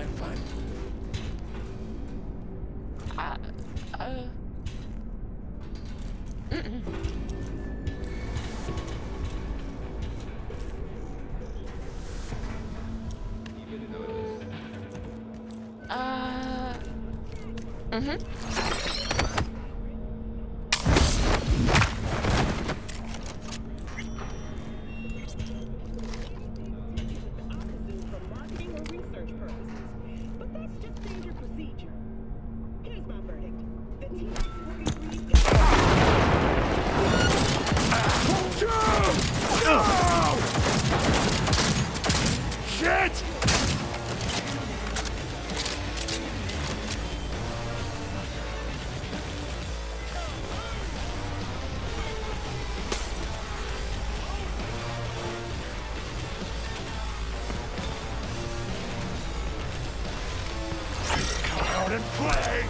fine. Mm-mm. Mm-hmm. Shit! Come out and play!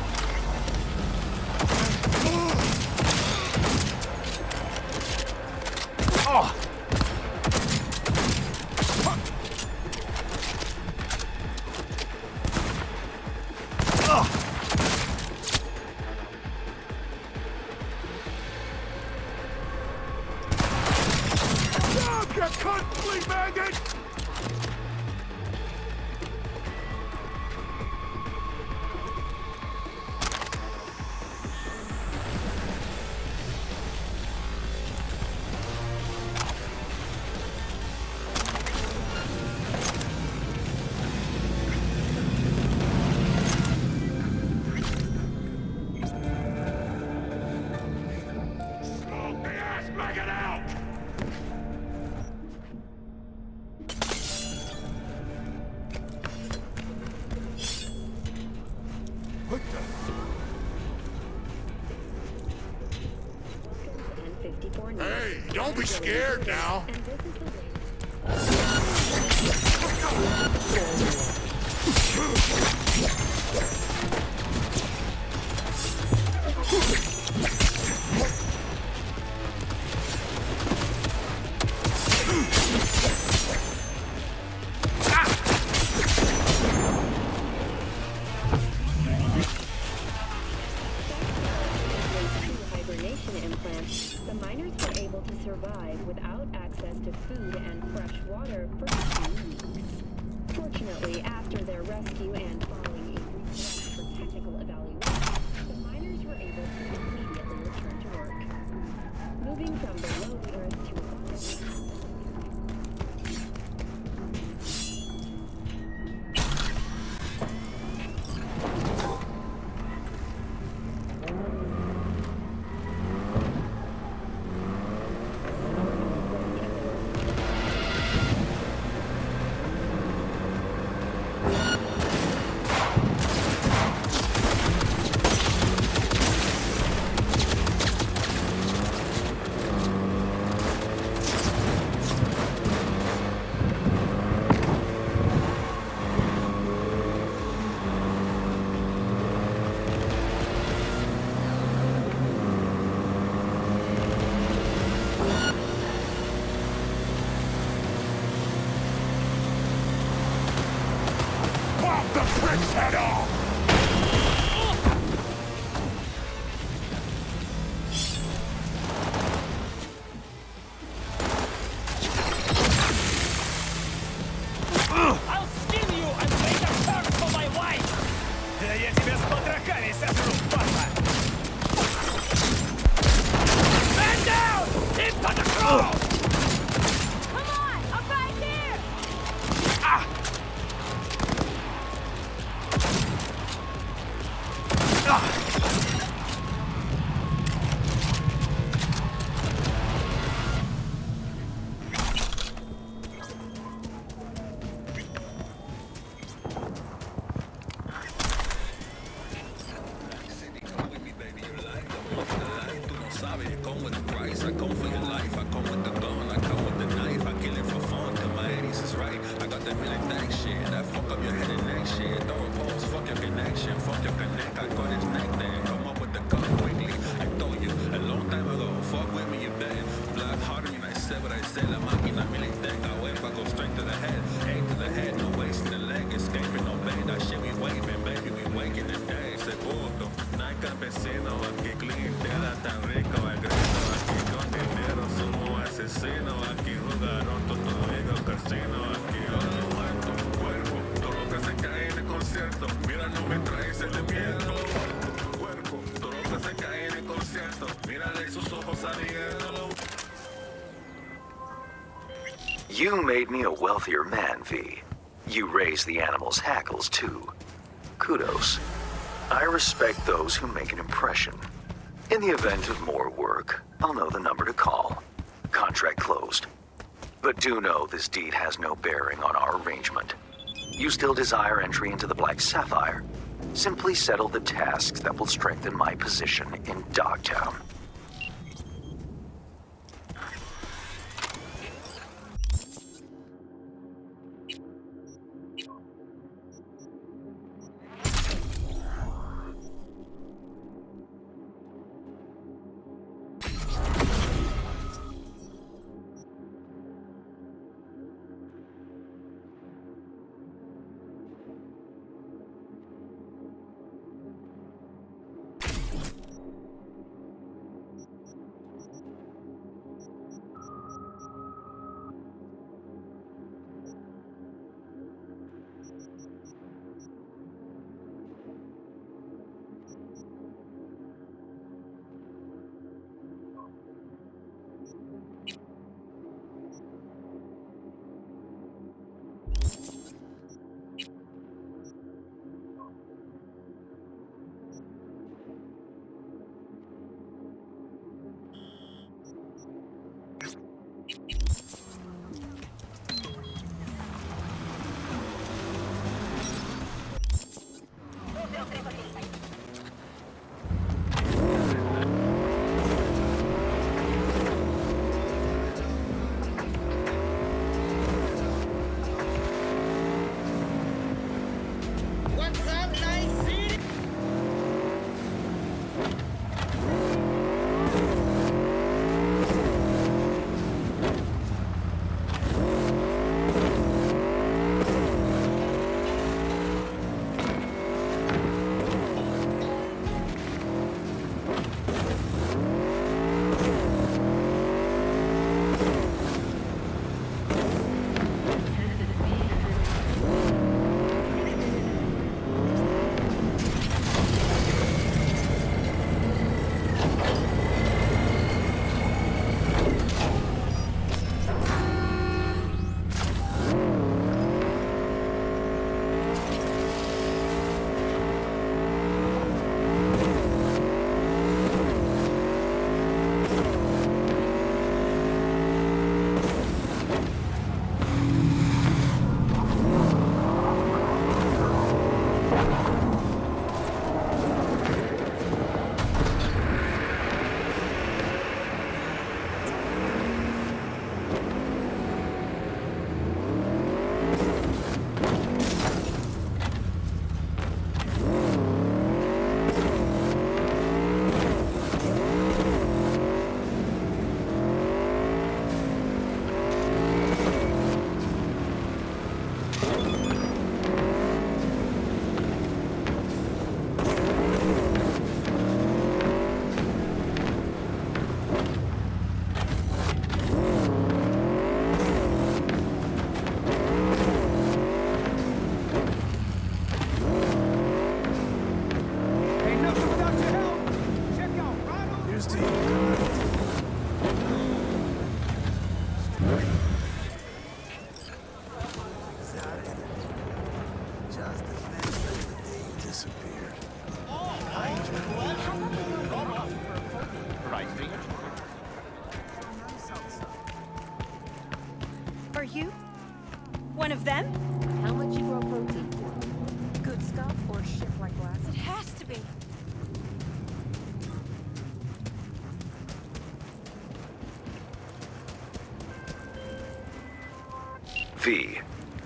Oh! You cunt, flea maggot! Smoke the ass maggot out! What the? Hey, don't be scared now. The miners were able to survive without access to food and fresh water for 2 weeks. Fortunately, after their rescue and following a brief rest for technical evaluation, the miners were able to immediately return to work. Moving from below the earth to above. Pop the prick's head off! I'll skin you and make a curse for my wife! Да я тебя с потрохами сожру, падла! Man down! Into the crowd! Come on! I'm right here! Ah! I come for your life, I come with the gun, I come with the knife, I kill it for fun, till my 80s is right. I got that million thanks shit, that fuck up your head and neck shit. Don't pose, fuck your connection, fuck your connect, I got his neck then. Come up with the gun quickly, I told you a long time ago, fuck with me, you bet. Black heart, I said what I said, la máquina militar, I go straight to the head, aim to the head, no wasting the leg, escaping, no bait, I campesino, aquí clientela tan rico, el grito, aquí con dinero somos asesinos, aquí jugaron todo casino, aquí oro muerto, cuerpo, todo lo que se cae en el concierto, mira no me trae sentimiento, cuerpo, todo lo que se cae en el concierto, mírale sus ojos salieron. You made me a wealthier man, V. You raised the animals' hackles, too. Kudos. I respect those who make an impression. In the event of more work, I'll know the number to call. Contract closed. But do know this deed has no bearing on our arrangement. You still desire entry into the Black Sapphire? Simply settle the tasks that will strengthen my position in Dogtown. Are you one of them? How much you grow protein for? Good stuff or shit like glass? It has to be. V.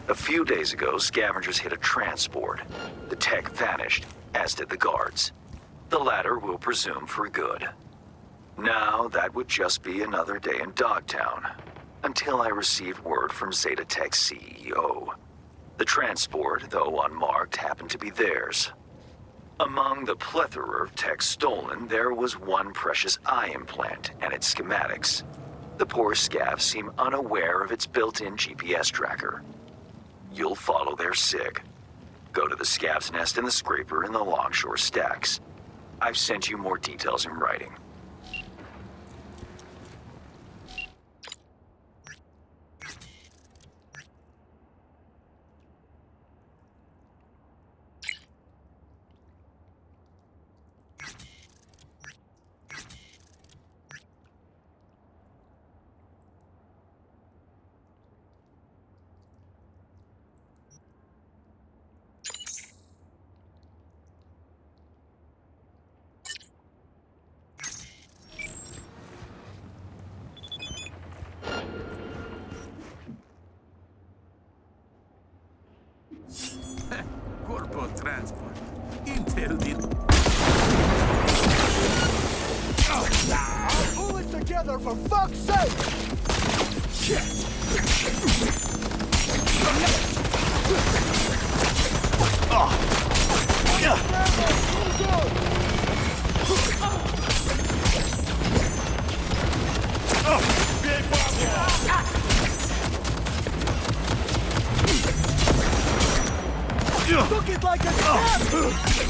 A few days ago, scavengers hit a transport. The tech vanished, as did the guards. The latter we'll presume for good. Now, that would just be another day in Dogtown, until I receive word from Zeta Tech's CEO. The transport, though unmarked, happened to be theirs. Among the plethora of tech stolen, there was one precious eye implant and its schematics. The poor scavs seem unaware of its built-in GPS tracker. You'll follow their SIG. Go to the scav's nest in the scraper in the Longshore Stacks. I've sent you more details in writing. Corpo transport. Intel did. I'll pull it together for fuck's sake! Took it like a champ!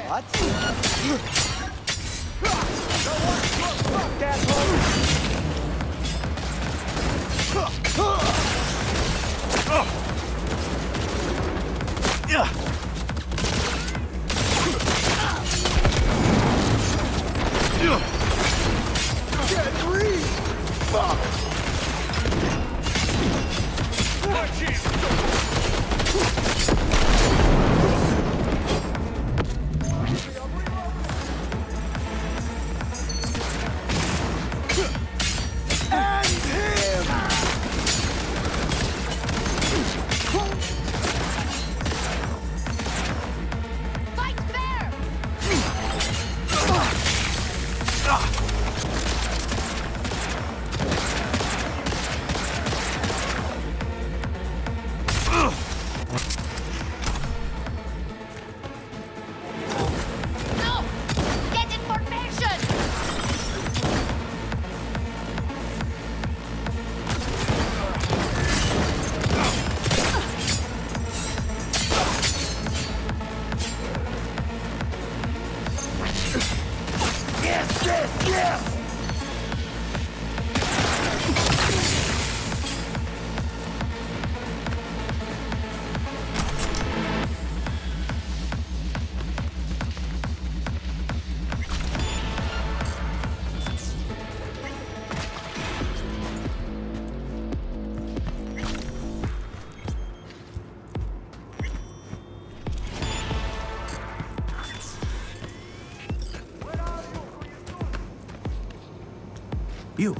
What? Fuck that Can't breathe! Fuck! Watch it! You,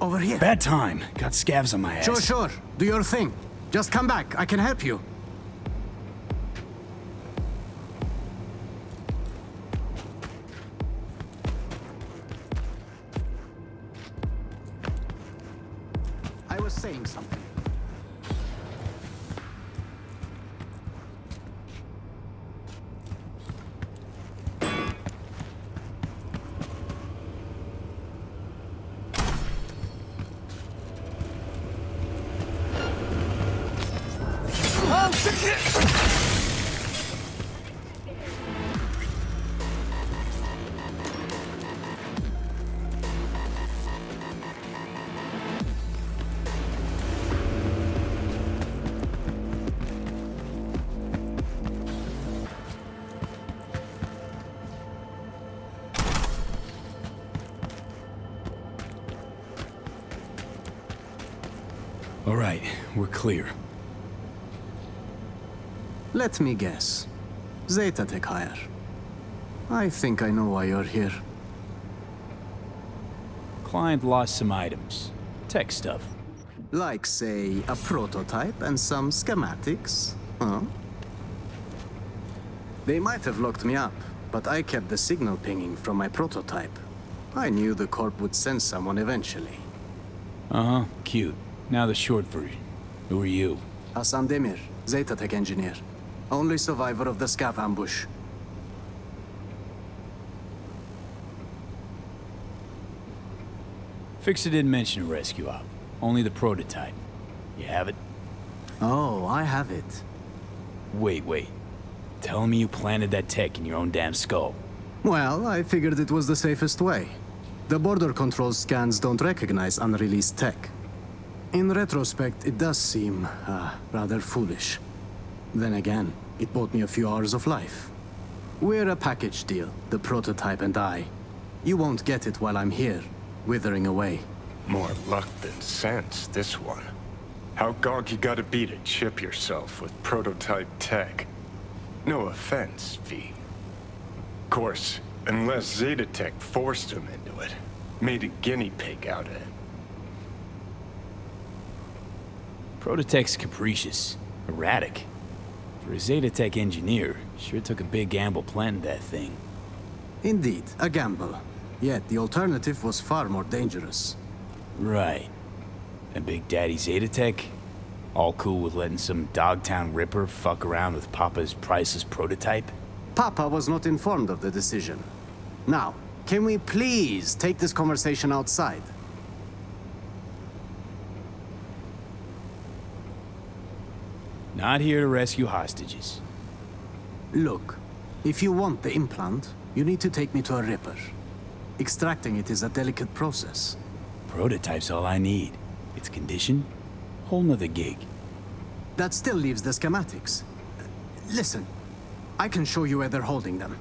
over here. Bad time. Got scabs on my ass. Sure. Do your thing. Just come back. I can help you. I was saying something. All right, we're clear. Let me guess. Zeta Tech hire. I think I know why you're here. Client lost some items. Tech stuff. Like, say, a prototype and some schematics, huh? They might have locked me up, but I kept the signal pinging from my prototype. I knew the Corp would send someone eventually. Uh-huh, cute. Now the short version. Who are you? Hassan Demir, Zeta Tech engineer. Only survivor of the scav ambush. Fixer didn't mention a rescue op. Only the prototype. You have it? Oh, I have it. Wait. Tell me you planted that tech in your own damn skull. Well, I figured it was the safest way. The border control scans don't recognize unreleased tech. In retrospect, it does seem, rather foolish. Then again, it bought me a few hours of life. We're a package deal, the prototype and I. You won't get it while I'm here, withering away. More luck than sense, this one. How gonk you gotta be to chip yourself with prototype tech? No offense, V. Of course, unless Zeta Tech forced him into it. Made a guinea pig out of it. Prototech's capricious. Erratic. For a Zeta Tech engineer, sure took a big gamble planting that thing. Indeed, a gamble. Yet the alternative was far more dangerous. Right. And Big Daddy Zeta Tech? All cool with letting some Dogtown Ripper fuck around with Papa's priceless prototype? Papa was not informed of the decision. Now, can we please take this conversation outside? Not here to rescue hostages. Look, if you want the implant, you need to take me to a Ripper. Extracting it is a delicate process. Prototype's all I need. Its condition? Whole nother gig. That still leaves the schematics. Listen, I can show you where they're holding them.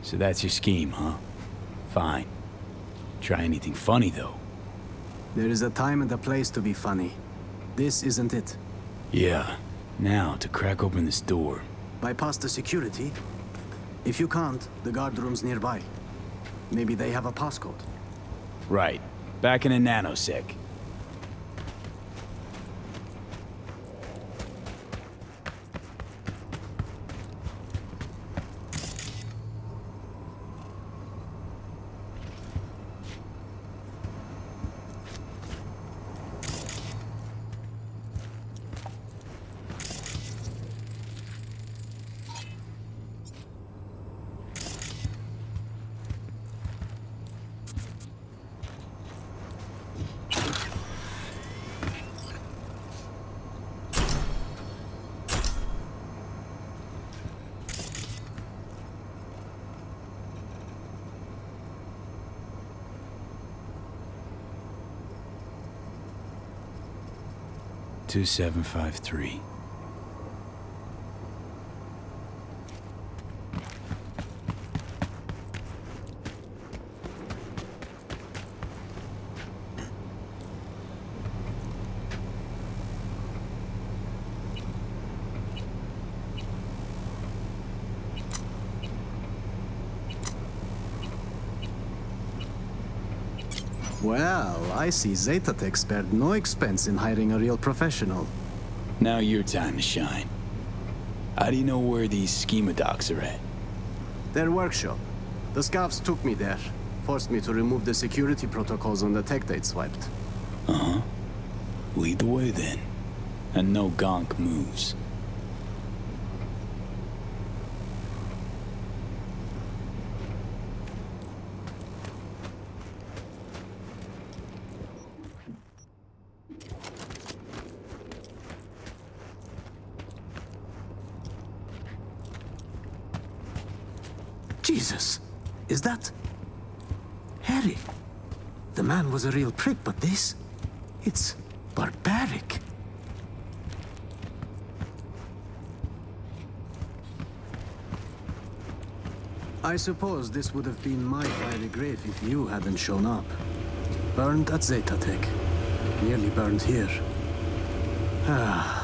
So that's your scheme, huh? Fine. Try anything funny, though. There is a time and a place to be funny. This isn't it. Yeah. Now, to crack open this door. Bypass the security? If you can't, the guard room's nearby. Maybe they have a passcode. Right. Back in a nanosec. Two 753. Well, I see Zeta Tech spared no expense in hiring a real professional. Now your time to shine. How do you know where these schema docs are at? Their workshop. The Scavs took me there. Forced me to remove the security protocols on the tech they'd swiped. Uh-huh. Lead the way then. And no gonk moves. Jesus! Is that... Harry? The man was a real prick, but this... It's barbaric. I suppose this would have been my fiery grave if you hadn't shown up. Burned at Zeta Tech. Nearly burned here. Ah...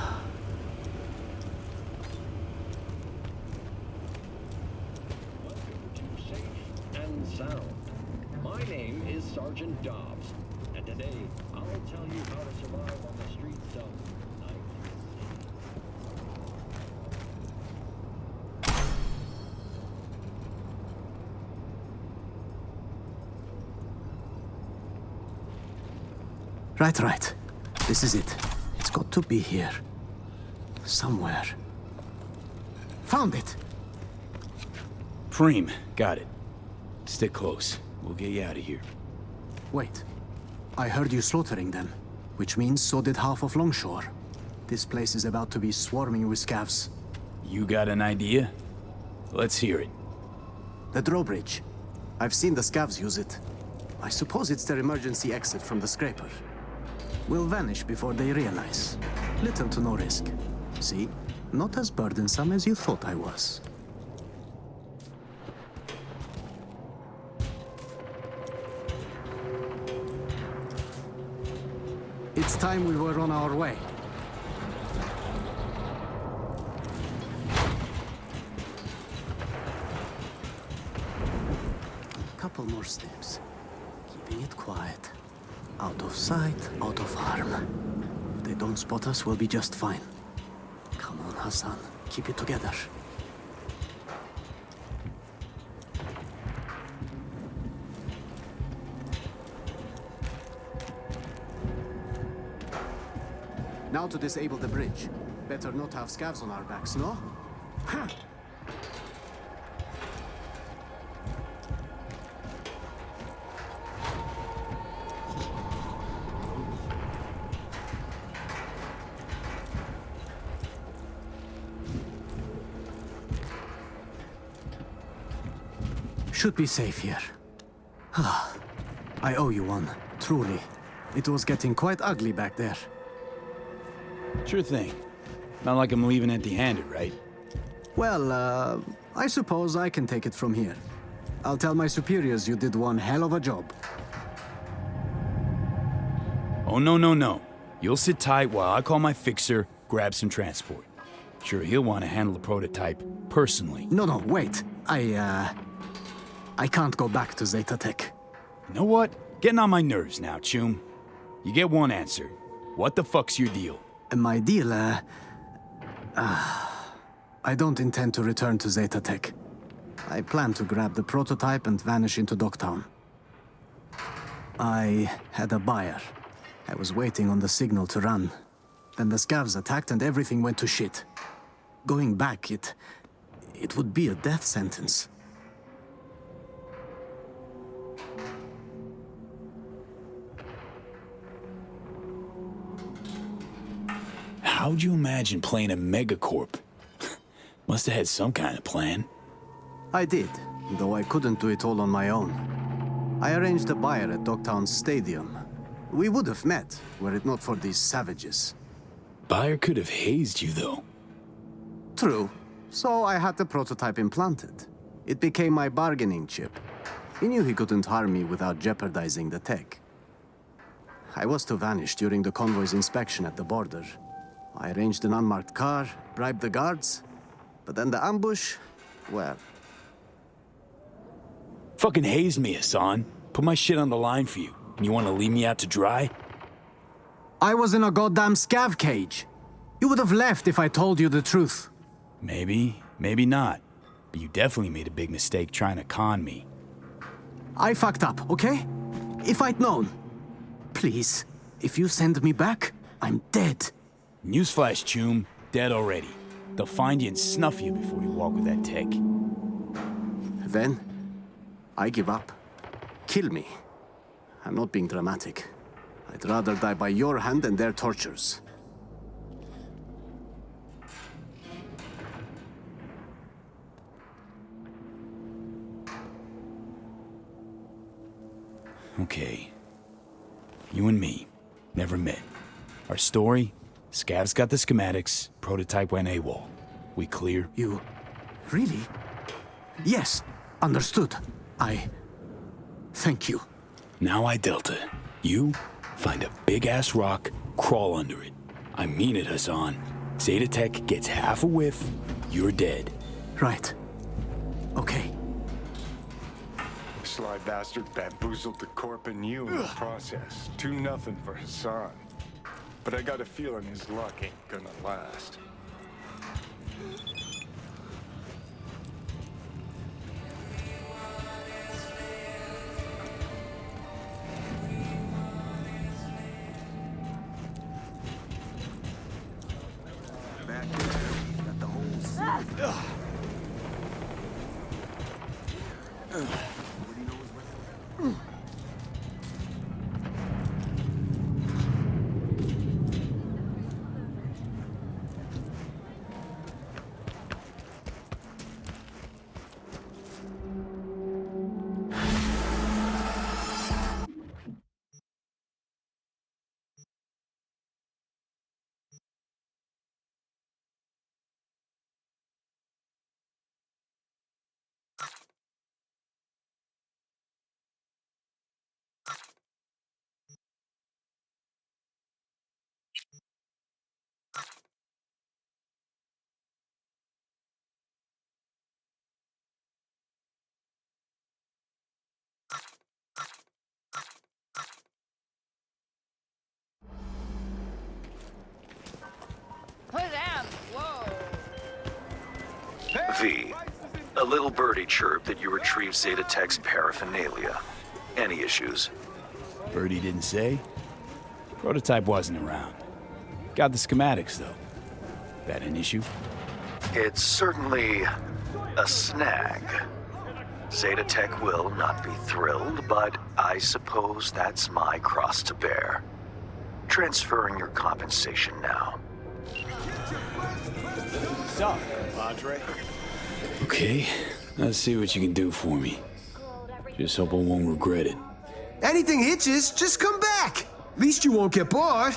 And sound. My name is Sergeant Dobbs, and today I'll tell you how to survive on the streets of Night Right, right. This is it. It's got to be here. Somewhere. Found it! Preem, got it. Stick close. We'll get you out of here. Wait. I heard you slaughtering them, which means so did half of Longshore. This place is about to be swarming with scavs. You got an idea? Let's hear it. The drawbridge. I've seen the scavs use it. I suppose it's their emergency exit from the scraper. We'll vanish before they realize. Little to no risk. See? Not as burdensome as you thought I was. It's time we were on our way. Couple more steps. Keeping it quiet. Out of sight, out of harm. If they don't spot us, we'll be just fine. Come on, Hassan. Keep it together. Now to disable the bridge. Better not have scavs on our backs, no? Should be safe here. I owe you one, truly. It was getting quite ugly back there. Sure thing. Not like I'm leaving empty-handed, right? Well, I suppose I can take it from here. I'll tell my superiors you did one hell of a job. Oh, no, no, no. You'll sit tight while I call my fixer, grab some transport. Sure, he'll want to handle the prototype personally. No, wait. I can't go back to Zeta Tech. You know what? Getting on my nerves now, Chum. You get one answer. What the fuck's your deal? My deal, I don't intend to return to Zeta Tech. I plan to grab the prototype and vanish into Dogtown. I had a buyer. I was waiting on the signal to run. Then the scavs attacked and everything went to shit. Going back, it would be a death sentence. How'd you imagine playing a megacorp? Must have had some kind of plan. I did, though I couldn't do it all on my own. I arranged a buyer at Dogtown's stadium. We would have met, were it not for these savages. Buyer could have hazed you, though. True. So I had the prototype implanted. It became my bargaining chip. He knew he couldn't harm me without jeopardizing the tech. I was to vanish during the convoy's inspection at the border. I arranged an unmarked car, bribed the guards, but then the ambush, well... Fucking hazed me, Hassan. Put my shit on the line for you. And you want to leave me out to dry? I was in a goddamn scav cage. You would have left if I told you the truth. Maybe, maybe not. But you definitely made a big mistake trying to con me. I fucked up, okay? If I'd known. Please, if you send me back, I'm dead. Newsflash, Choom. Dead already. They'll find you and snuff you before you walk with that tech. Then, I give up. Kill me. I'm not being dramatic. I'd rather die by your hand than their tortures. Okay. You and me. Never met. Our story? Scav's got the schematics. Prototype went AWOL. We clear? You... really? Yes, understood. Thank you. Now I Delta. You find a big-ass rock, crawl under it. I mean it, Hassan. Zeta Tech gets half a whiff, you're dead. Right. Okay. Sly bastard bamboozled the corp and you in the process. 2-0 for Hassan. But I got a feeling his luck ain't gonna last. V, a little birdie chirped that you retrieved Zeta Tech's paraphernalia. Any issues? Birdie didn't say. Prototype wasn't around. Got the schematics, though. That an issue? It's certainly a snag. Zeta Tech will not be thrilled, but I suppose that's my cross to bear. Transferring your compensation now. What's up, compadre? Okay, let's see what you can do for me. Just hope I won't regret it. Anything hitches, just come back. At least you won't get bored.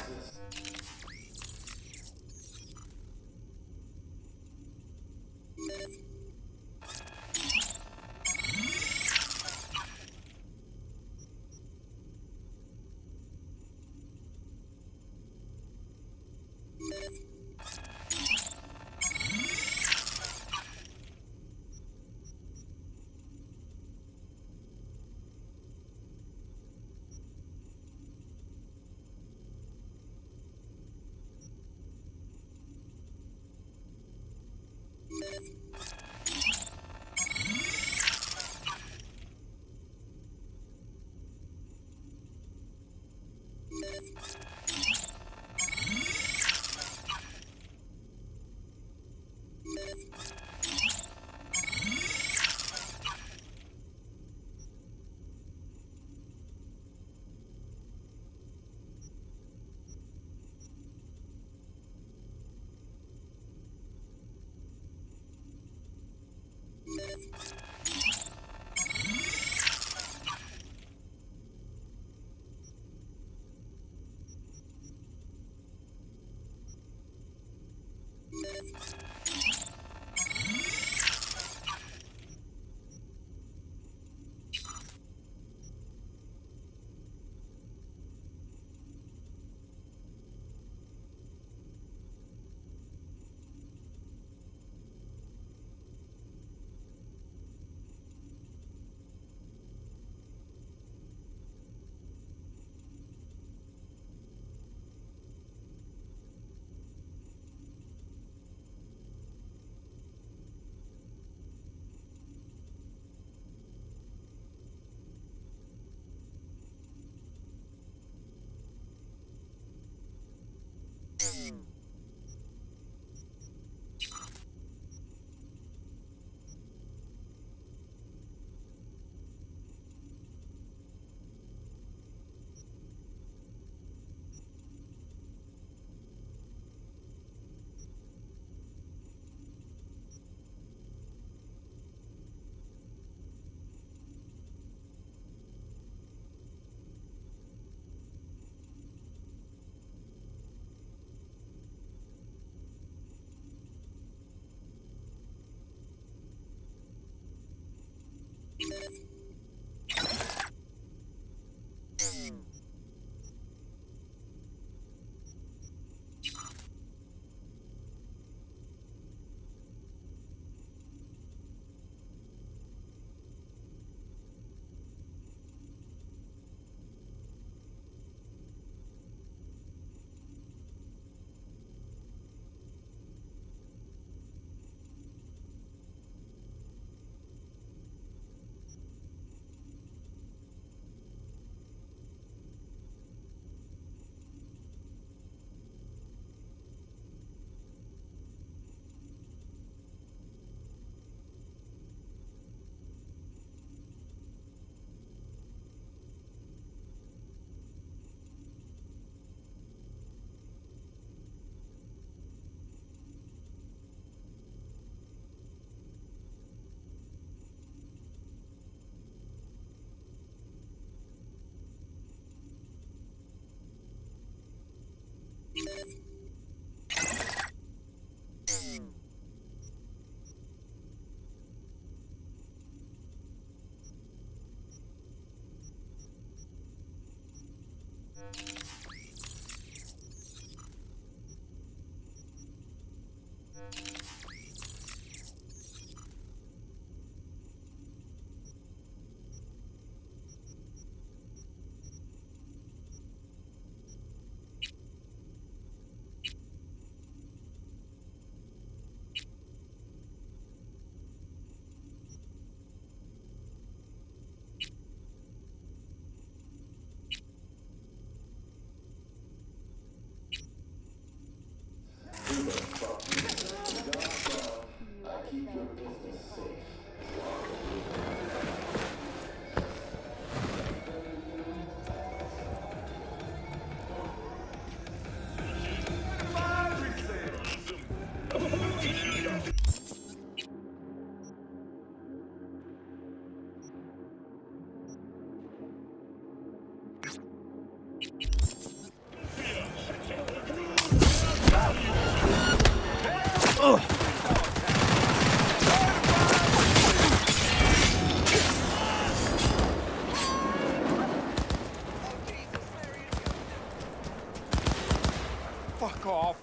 Fuck off.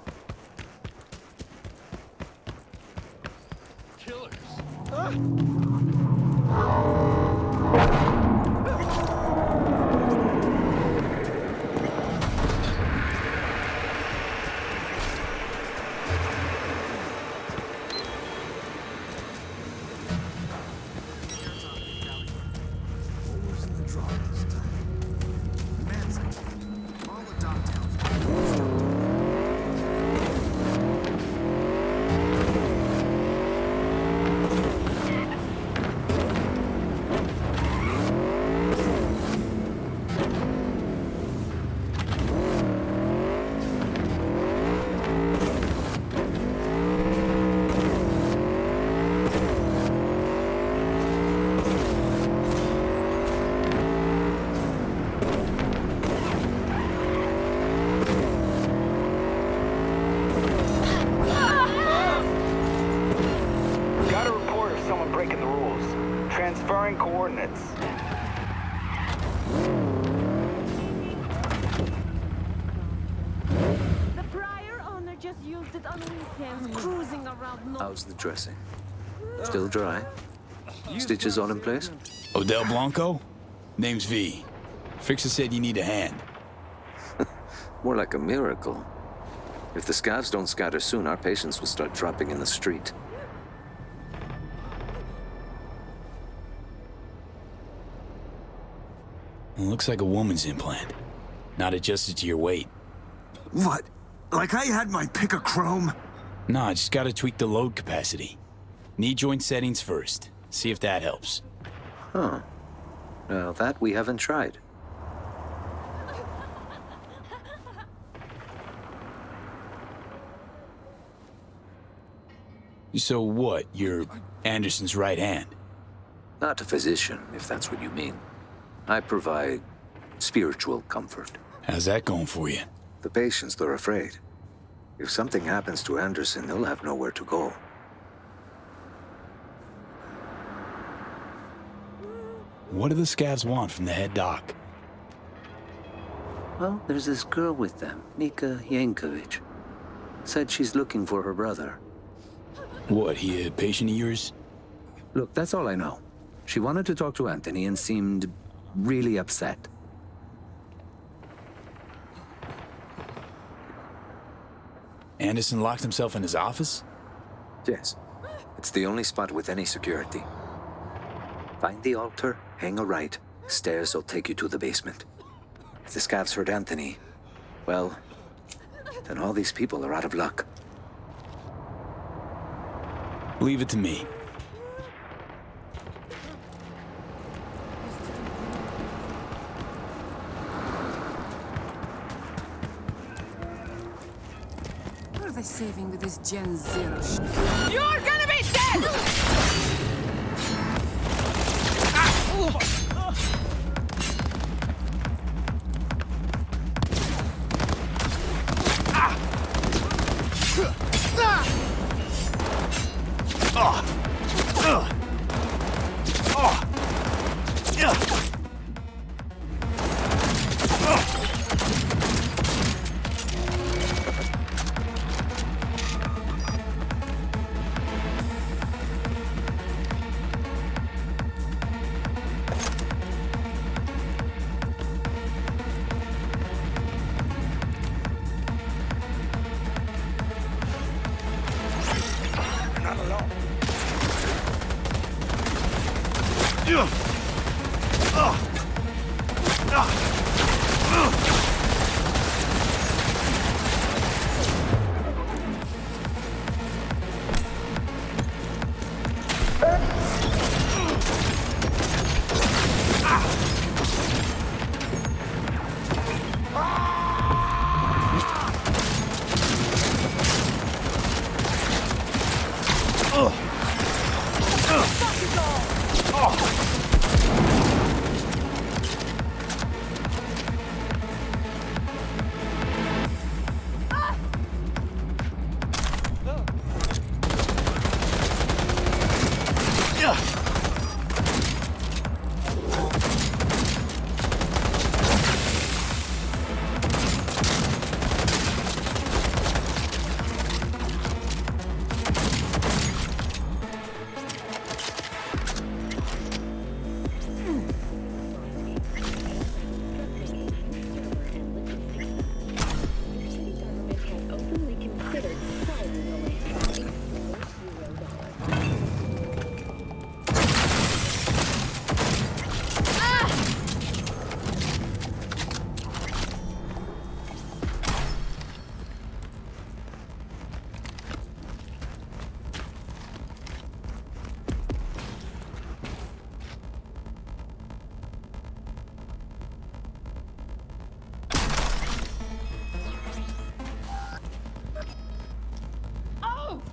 Killers. Transferring coordinates. The prior owner just used it on weekends, cruising around. How's the dressing? Still dry? Stitches all in place? Odell Blanco? Name's V. Fixer said you need a hand. More like a miracle. If the scavs don't scatter soon, our patients will start dropping in the street. Looks like a woman's implant. Not adjusted to your weight. What? Like I had my pick of chrome. Nah, just gotta tweak the load capacity. Knee joint settings first. See if that helps. Huh. Well, that we haven't tried. So what, you're Anderson's right hand? Not a physician, if that's what you mean. I provide spiritual comfort. How's that going for you? The patients, they're afraid. If something happens to Anderson, they'll have nowhere to go. What do the scavs want from the head doc? Well, there's this girl with them, Nika Yankovic. Said she's looking for her brother. What, he a patient of yours? Look, that's all I know. She wanted to talk to Anthony and seemed really upset. Anderson locked himself in his office? Yes. It's the only spot with any security. Find the altar, hang a right. Stairs will take you to the basement. If the scavs heard Anthony, well, then all these people are out of luck. Leave it to me. What are they saving with this Gen Zero shit? You're gonna be dead!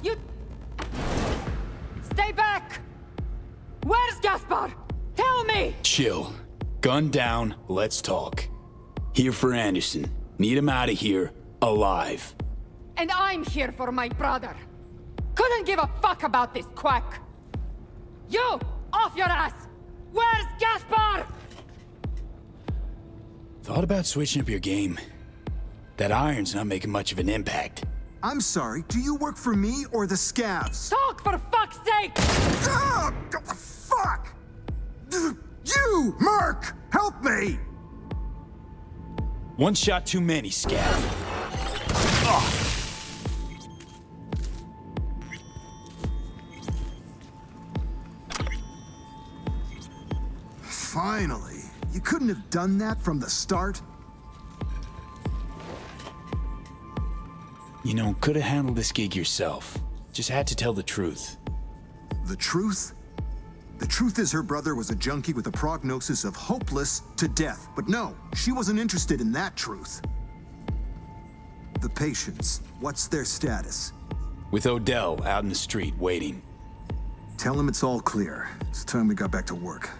You... Stay back! Where's Gaspar? Tell me! Chill. Gun down, let's talk. Here for Anderson. Need him out of here, alive. And I'm here for my brother. Couldn't give a fuck about this quack. You! Off your ass! Where's Gaspar? Thought about switching up your game. That iron's not making much of an impact. I'm sorry, do you work for me or the scavs? Talk for fuck's sake! Ah, fuck! You, Merc! Help me! One shot too many, Scav. Finally. You couldn't have done that from the start? You know, could have handled this gig yourself. Just had to tell the truth. The truth? The truth is her brother was a junkie with a prognosis of hopeless to death. But no, she wasn't interested in that truth. The patients, what's their status? With Odell out in the street, waiting. Tell him it's all clear. It's time we got back to work.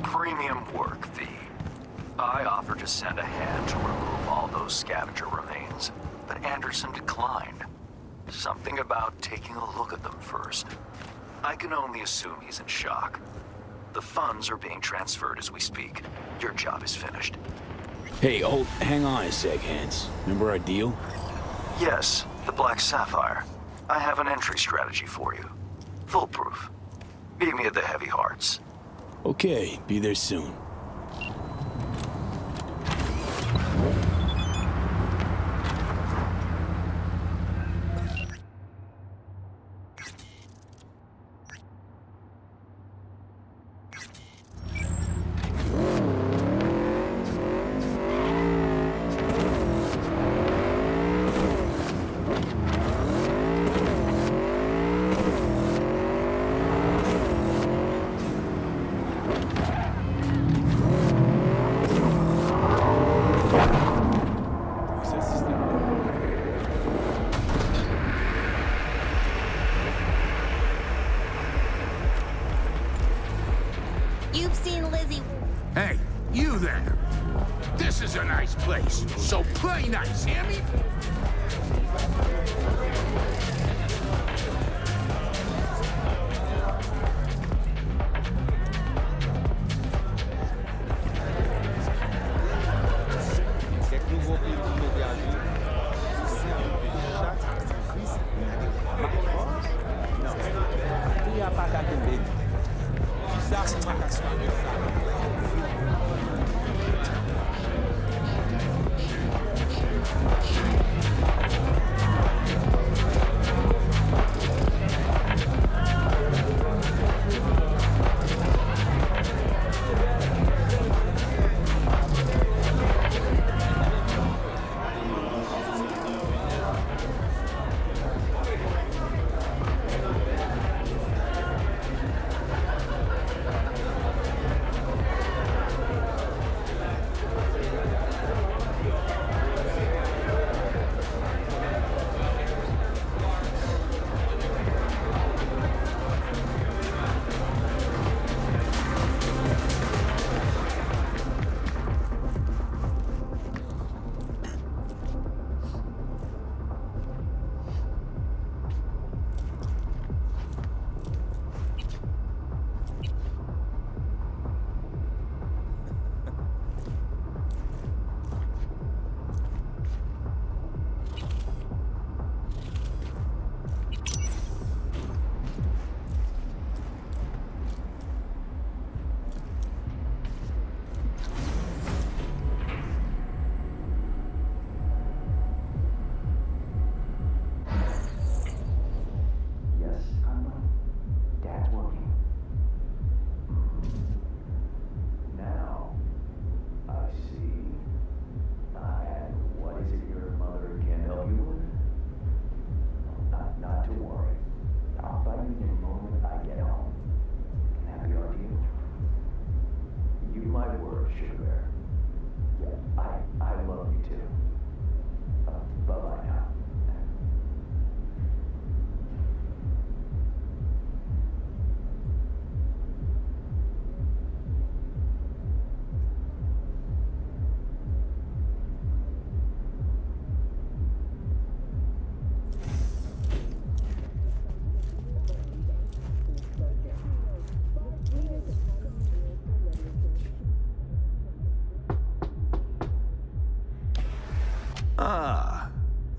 Premium work, V. I offered to send a hand to remove all those scavenger remains, but Anderson declined. Something about taking a look at them first. I can only assume he's in shock. The funds are being transferred as we speak. Your job is finished. Hey, hang on a sec, Hans. Remember our deal? Yes, the Black Sapphire. I have an entry strategy for you. Foolproof. Meet me at the Heavy Hearts. Okay, be there soon. You've seen Lizzie. Hey, you there. This is a nice place, so play nice, hear me? Ah,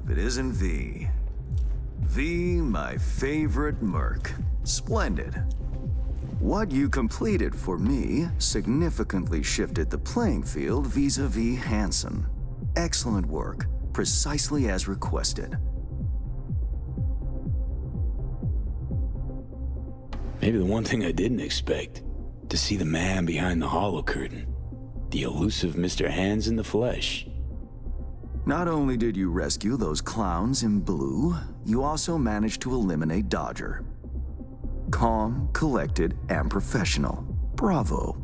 if it isn't V. V, my favorite merc. Splendid. What you completed for me significantly shifted the playing field vis-a-vis Hansen. Excellent work, precisely as requested. Maybe the one thing I didn't expect, to see the man behind the hollow curtain. The elusive Mr. Hands in the flesh. Not only did you rescue those clowns in blue, you also managed to eliminate Dodger. Calm, collected, and professional. Bravo.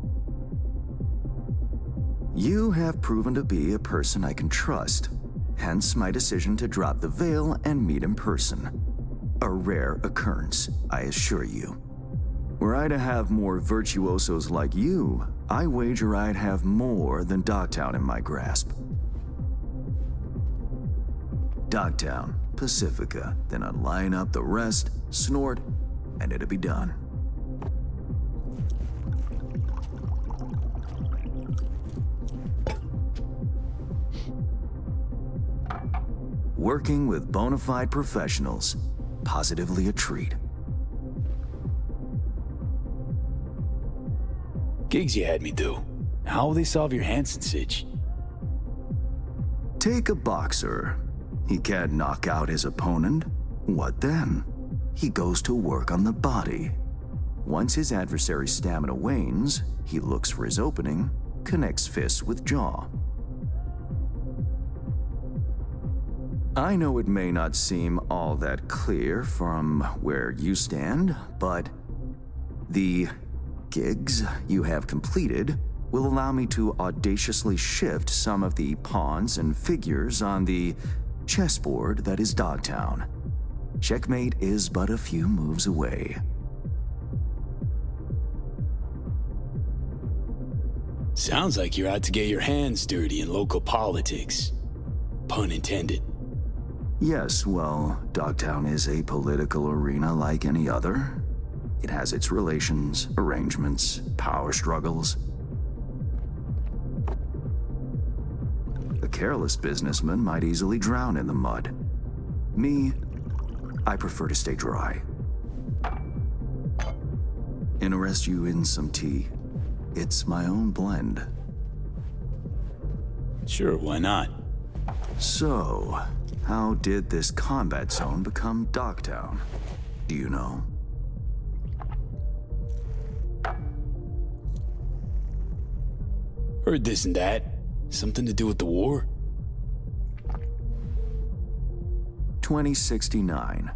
You have proven to be a person I can trust, hence my decision to drop the veil and meet in person. A rare occurrence, I assure you. Were I to have more virtuosos like you, I wager I'd have more than Dogtown in my grasp. Dogtown, Pacifica, then I'd line up the rest, snort, and it'd be done. Working with bona fide professionals, positively a treat. Gigs you had me do. How will they solve your Hansen sitch? Take a boxer. He can't knock out his opponent. What then? He goes to work on the body. Once his adversary's stamina wanes, he looks for his opening, connects fists with jaw. I know it may not seem all that clear from where you stand, but the gigs you have completed will allow me to audaciously shift some of the pawns and figures on the chessboard that is Dogtown. Checkmate is but a few moves away. Sounds like you're out to get your hands dirty in local politics. Pun intended. Yes, well, Dogtown is a political arena like any other. It has its relations, arrangements, power struggles. A careless businessman might easily drown in the mud. Me, I prefer to stay dry. Interest you in some tea? It's my own blend. Sure, why not? So, how did this combat zone become Dogtown? Do you know? Heard this and that. Something to do with the war? 2069.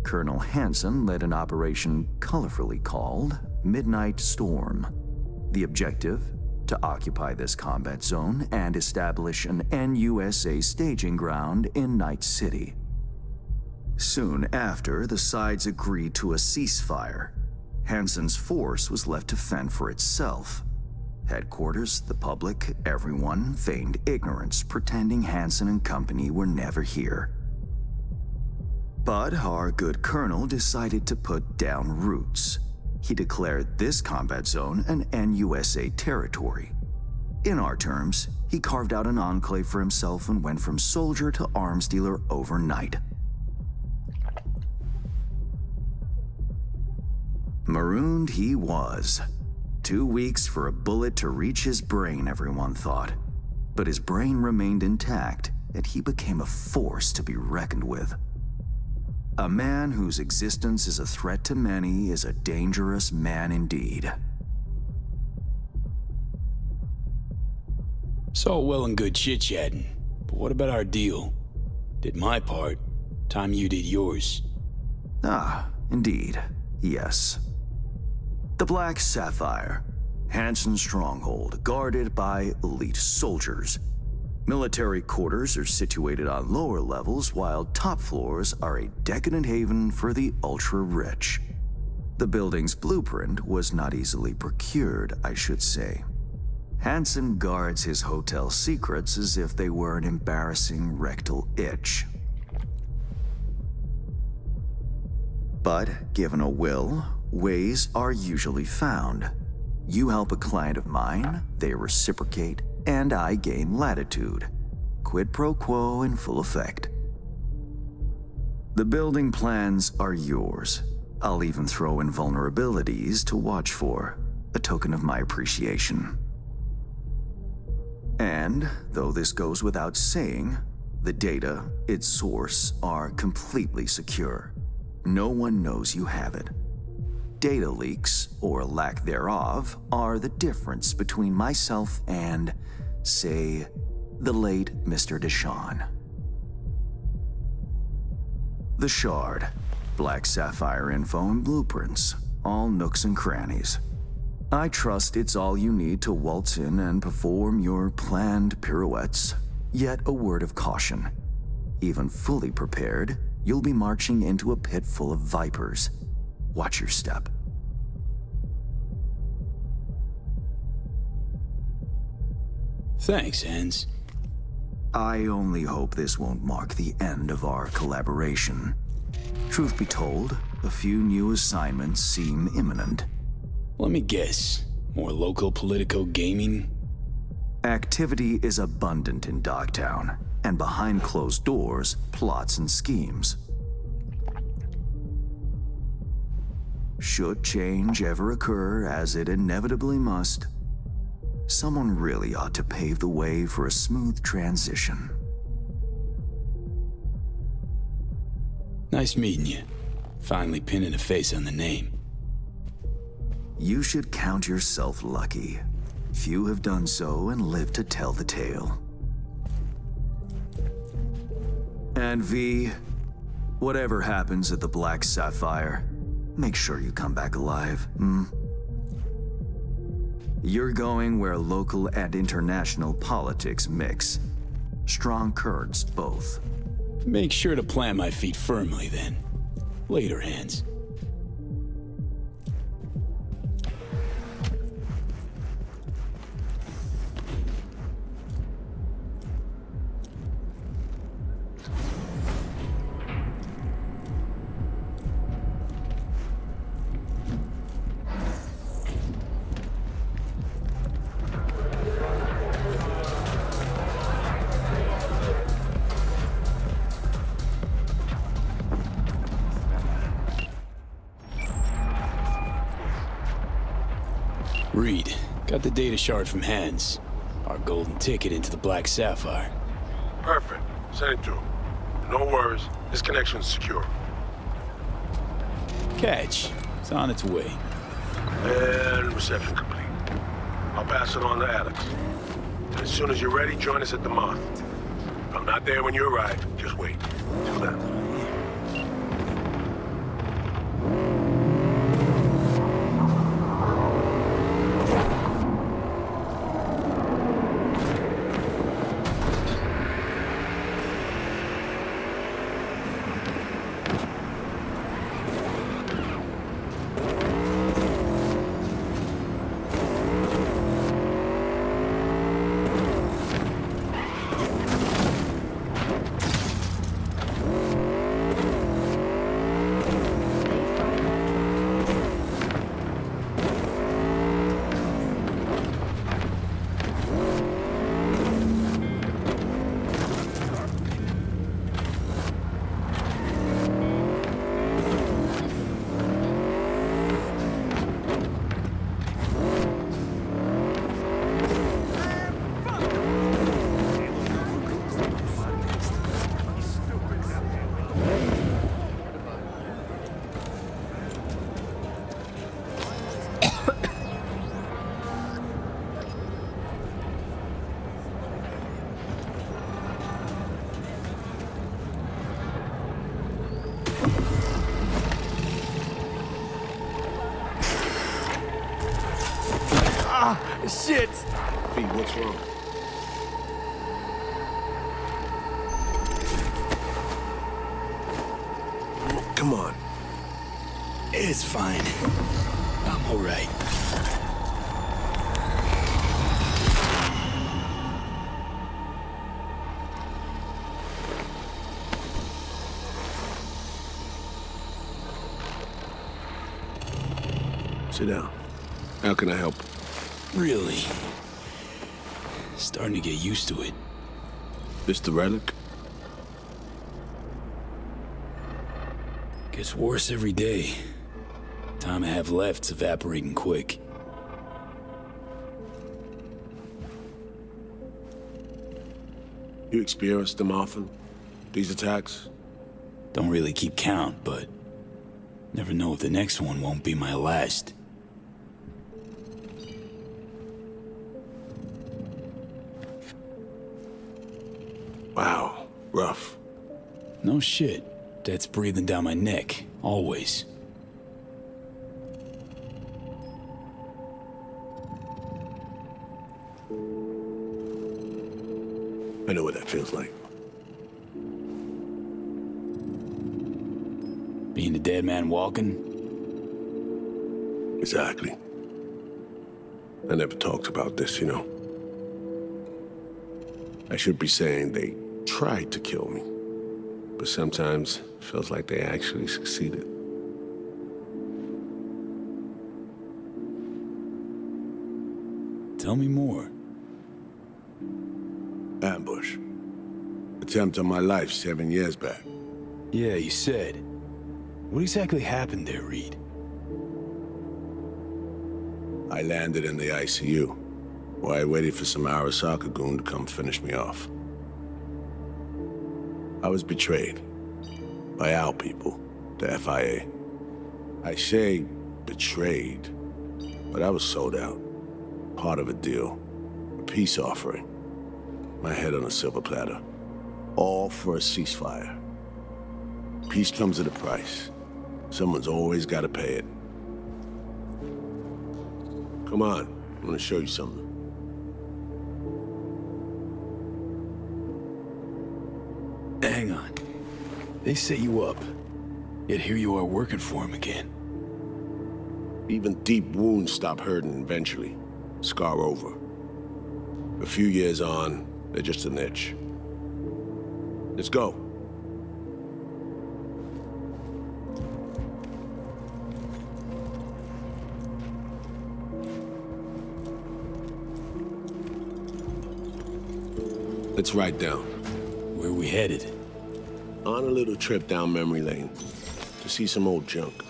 Colonel Hansen led an operation colorfully called Midnight Storm. The objective? To occupy this combat zone and establish an NUSA staging ground in Night City. Soon after, the sides agreed to a ceasefire. Hansen's force was left to fend for itself. Headquarters, the public, everyone feigned ignorance, pretending Hansen and company were never here. But our good colonel decided to put down roots. He declared this combat zone an NUSA territory. In our terms, he carved out an enclave for himself and went from soldier to arms dealer overnight. Marooned he was. 2 weeks for a bullet to reach his brain, everyone thought. But his brain remained intact, and he became a force to be reckoned with. A man whose existence is a threat to many is a dangerous man indeed. It's all well and good chit-chatting, but what about our deal? Did my part, time you did yours. Ah, indeed, yes. The Black Sapphire, Hansen's stronghold, guarded by elite soldiers. Military quarters are situated on lower levels, while top floors are a decadent haven for the ultra-rich. The building's blueprint was not easily procured, I should say. Hansen guards his hotel secrets as if they were an embarrassing rectal itch. But given a will, ways are usually found. You help a client of mine, they reciprocate, and I gain latitude. quid pro quo in full effect. The building plans are yours. I'll even throw in vulnerabilities to watch for, a token of my appreciation. And, though this goes without saying, the data, its source, are completely secure. No one knows you have it. Data leaks, or lack thereof, are the difference between myself and, say, the late Mr. Deshawn. The Shard, Black Sapphire info and blueprints, all nooks and crannies. I trust it's all you need to waltz in and perform your planned pirouettes. Yet a word of caution. Even fully prepared, you'll be marching into a pit full of vipers. Watch your step. Thanks, Hans. I only hope this won't mark the end of our collaboration. Truth be told, a few new assignments seem imminent. Let me guess. More local politico gaming? Activity is abundant in Dogtown, and behind closed doors, plots and schemes. Should change ever occur, as it inevitably must, someone really ought to pave the way for a smooth transition. Nice meeting you. Finally pinning a face on the name. You should count yourself lucky. Few have done so and lived to tell the tale. And V, whatever happens at the Black Sapphire, make sure you come back alive, You're going where local and international politics mix. Strong currents, both. Make sure to plant my feet firmly, then. Later, Hans. Reed, got the data shard from Hans. Our golden ticket into the Black Sapphire. Perfect. Send it to him. No worries. This connection's secure. Catch. It's on its way. And reception complete. I'll pass it on to Alex. And as soon as you're ready, join us at the Moth. If I'm not there when you arrive, just wait. Till then. Shit! V, what's wrong? Come on. It's fine. I'm all right. Sit down. How can I help? Really? Starting to get used to it. This the relic? Gets worse every day. Time I have left's evaporating quick. You experience them often? These attacks? Don't really keep count, but never know if the next one won't be my last. Wow, rough. No shit. That's breathing down my neck, always. I know what that feels like. Being a dead man walking? Exactly. I never talked about this, you know. I should be saying they tried to kill me, but sometimes it feels like they actually succeeded. Tell me more. Ambush. Attempt on my life 7 years back. Yeah, you said. What exactly happened there, Reed? I landed in the ICU, while I waited for some Arasaka goon to come finish me off. I was betrayed by our people, the FIA. I say betrayed, but I was sold out. Part of a deal, a peace offering. My head on a silver platter. All for a ceasefire. Peace comes at a price. Someone's always got to pay it. Come on, I want to show you something. Hang on. They set you up, yet here you are working for him again. Even deep wounds stop hurting eventually. Scar over. A few years on, they're just an itch. Let's go. Let's ride down. Where are we headed? On a little trip down memory lane to see some old junk.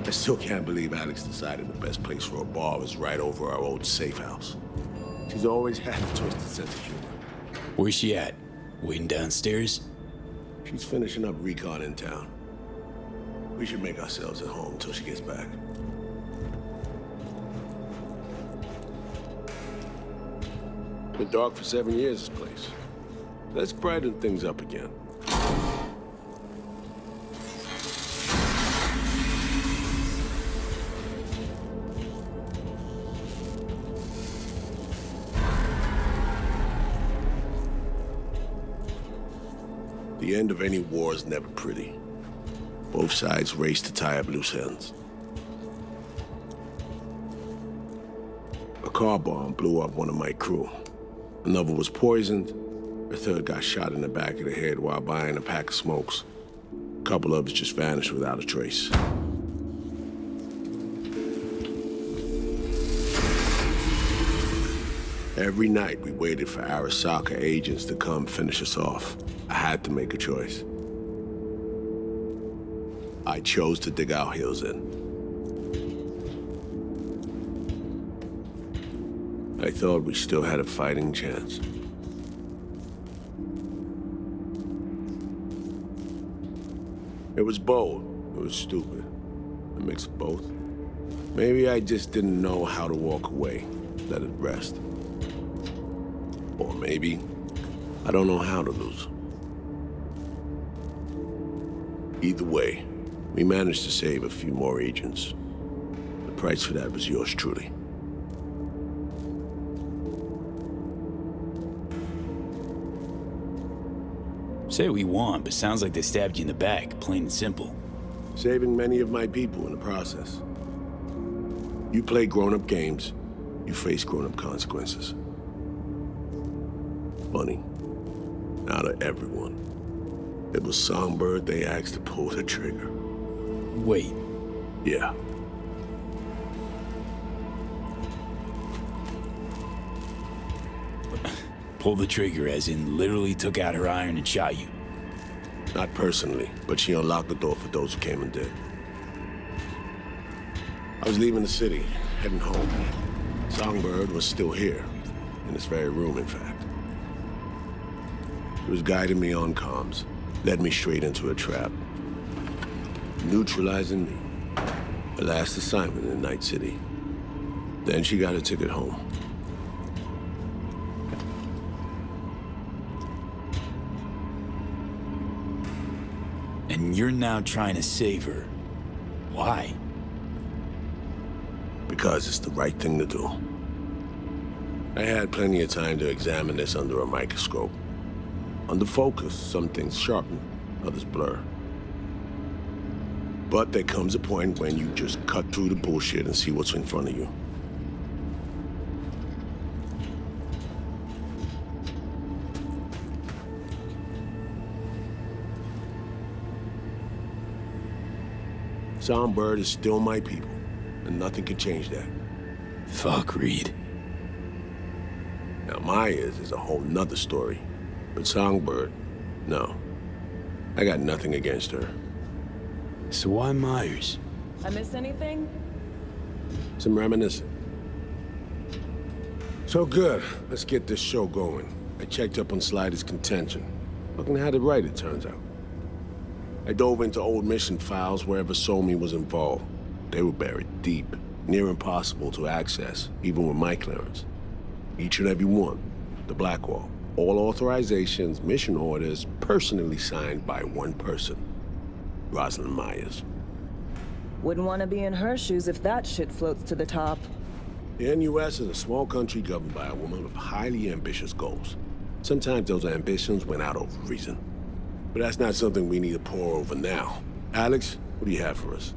I still can't believe Alex decided the best place for a bar was right over our old safe house. She's always had a twisted sense of humor. Where's she at? Waiting downstairs? She's finishing up recon in town. We should make ourselves at home until she gets back. Been dark for 7 years, this place. Let's brighten things up again. The end of any war is never pretty. Both sides race to tie up loose ends. A car bomb blew up one of my crew. Another was poisoned. A third got shot in the back of the head while buying a pack of smokes. A couple others just vanished without a trace. Every night we waited for Arasaka agents to come finish us off. I had to make a choice. I chose to dig our heels in. I thought we still had a fighting chance. It was bold. It was stupid. A mix of both. Maybe I just didn't know how to walk away, let it rest. Or maybe I don't know how to lose. Either way, we managed to save a few more agents. The price for that was yours truly. Say what you want, but sounds like they stabbed you in the back, plain and simple. Saving many of my people in the process. You play grown-up games, you face grown-up consequences. Funny. out of everyone. It was Songbird they asked to pull the trigger. Wait. Yeah. Pull the trigger as in literally took out her iron and shot you? Not personally, but she unlocked the door for those who came and did. I was leaving the city, heading home. Songbird was still here, in this very room, in fact. He was guiding me on comms, led me straight into a trap, neutralizing me. The last assignment in Night City. Then she got a ticket home. And you're now trying to save her. Why? Because it's the right thing to do. I had plenty of time to examine this under a microscope. Under focus, some things sharpen, others blur. But there comes a point when you just cut through the bullshit and see what's in front of you. Songbird is still my people, and nothing can change that. Fuck, Reed. Now, Myers is a whole nother story. But Songbird, no. I got nothing against her. So why Myers? I miss anything? Some reminiscing. So good, let's get this show going. I checked up on Slider's contention. Fucking had it right, it turns out. I dove into old mission files wherever Somi was involved. They were buried deep, near impossible to access, even with my clearance. Each and every one, the Blackwall. All authorizations, mission orders, personally signed by one person. Rosalind Myers. Wouldn't want to be in her shoes if that shit floats to the top. The NUS is a small country governed by a woman with highly ambitious goals. Sometimes those ambitions went out of reason. But that's not something we need to pour over now. Alex, what do you have for us?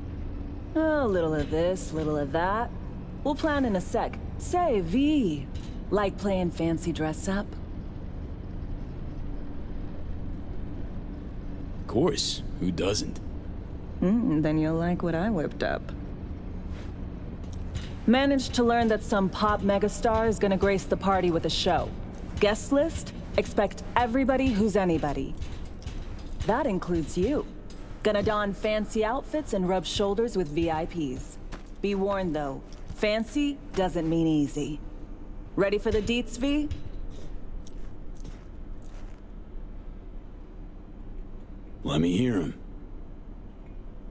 A little of this, little of that. We'll plan in a sec. Say, V, like playing fancy dress up? Of course, who doesn't? Then you'll like what I whipped up. Managed to learn that some pop megastar is gonna grace the party with a show. Guest list? Expect everybody who's anybody. That includes you. Gonna don fancy outfits and rub shoulders with VIPs. Be warned though, fancy doesn't mean easy. Ready for the deets, V? Let me hear him.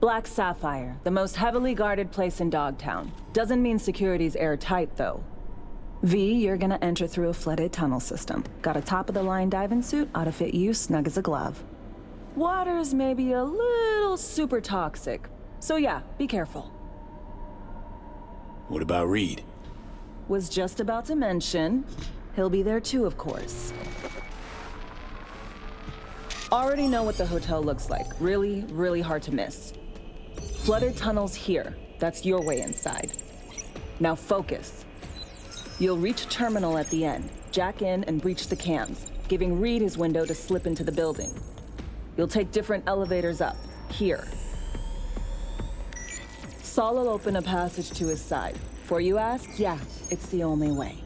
Black Sapphire, the most heavily guarded place in Dogtown. Doesn't mean security's airtight, though. V, you're gonna enter through a flooded tunnel system. Got a top-of-the-line diving suit, ought to fit you snug as a glove. Water's maybe a little super toxic, so yeah, be careful. What about Reed? Was just about to mention, he'll be there too, of course. Already know what the hotel looks like. Really, really hard to miss. Flooded tunnels here. That's your way inside. Now focus. You'll reach a terminal at the end, jack in and breach the cams, giving Reed his window to slip into the building. You'll take different elevators up, here. Saul will open a passage to his side. Before you ask, yeah, it's the only way.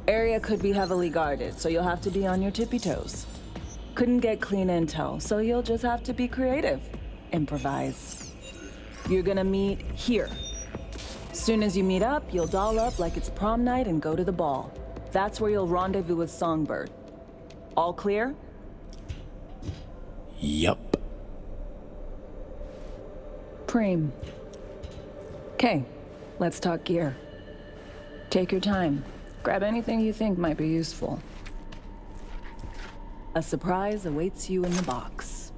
Area could be heavily guarded, so you'll have to be on your tippy toes. Couldn't get clean intel, so you'll just have to be creative. Improvise. You're gonna meet here. Soon as you meet up, you'll doll up like it's prom night and go to the ball. That's where you'll rendezvous with Songbird. All clear? Yup. Preem. Okay, let's talk gear. Take your time. Grab anything you think might be useful. A surprise awaits you in the box.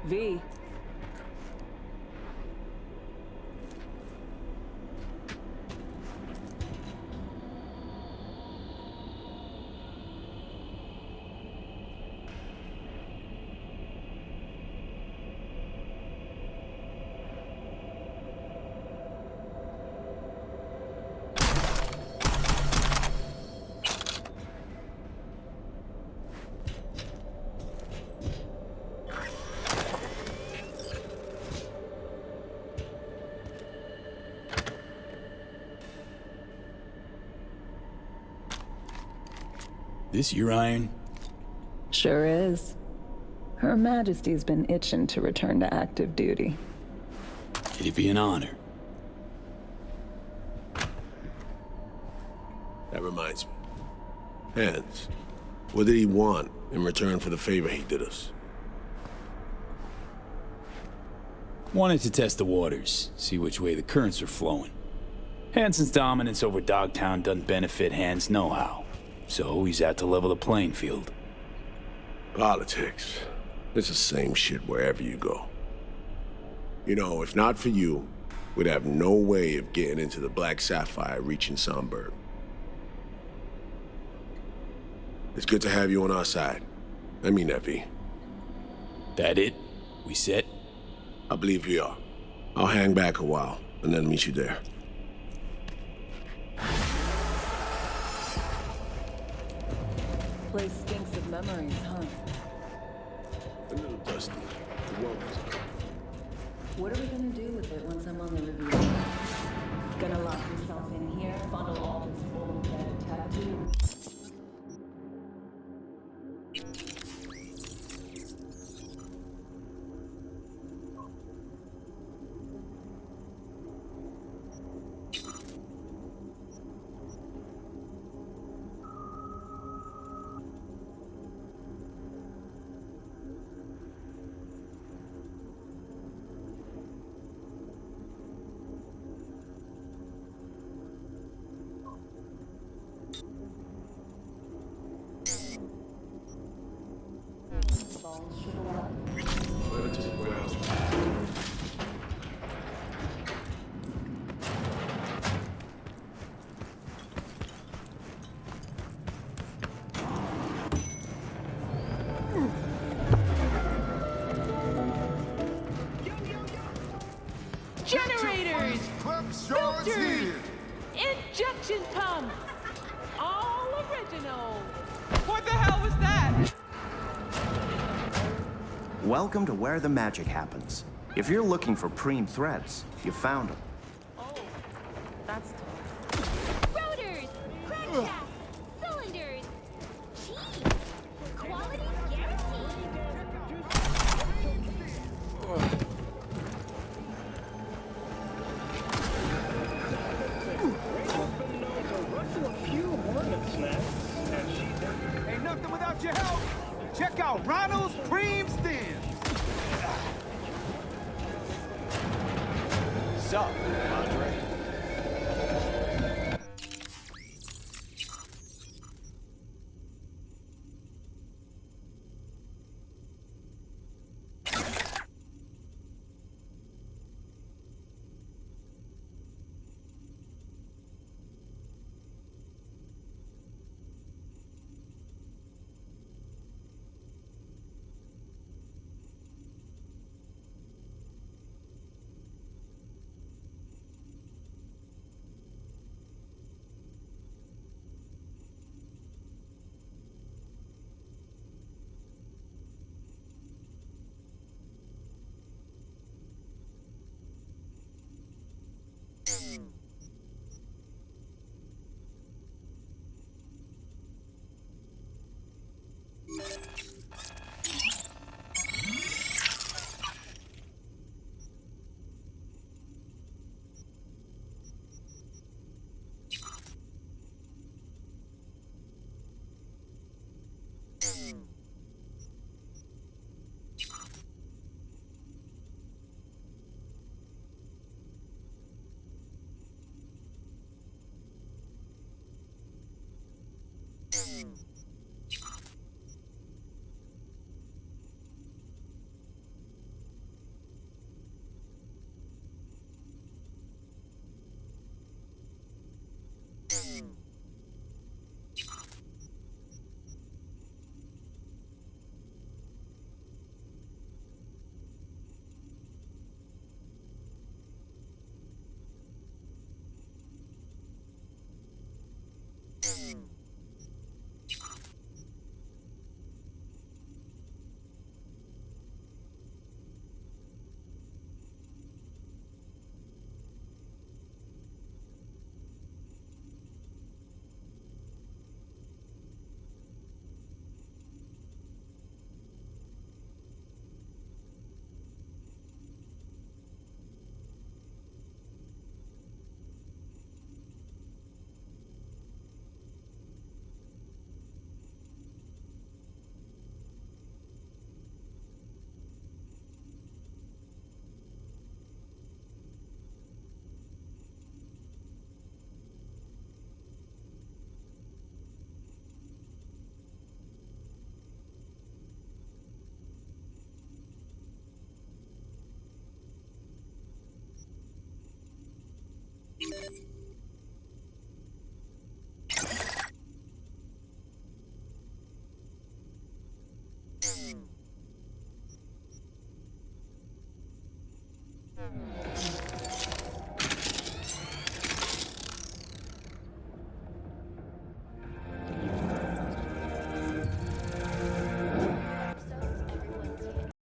V. This your iron? Sure is. Her Majesty's been itching to return to active duty. It'd be an honor. That reminds me. Hans, what did he want in return for the favor he did us? Wanted to test the waters, see which way the currents are flowing. Hansen's dominance over Dogtown doesn't benefit Hans' know-how, so he's out to level the playing field. Politics. It's the same shit wherever you go. You know, if not for you, we'd have no way of getting into the Black Sapphire reaching Somberg. It's good to have you on our side. I mean that, V. That it? We set? I believe we are. I'll hang back a while, and then meet you there. Place stinks of memories, huh? A little dusty. The world was up. What are we gonna do with it once I'm on the review? Gonna lock yourself in here, bundle all this full of dead tattoos? Generators! Filters! Injection pumps! All original! What the hell was that? Welcome to where the magic happens. If you're looking for preem threads, you found them. Oh, that's tough. Rotors! Crankshafts! Cylinders! Cheese! Quality guaranteed! Ain't nothing without your help. Check out Ronald's Preem Stems. Sup, Andre?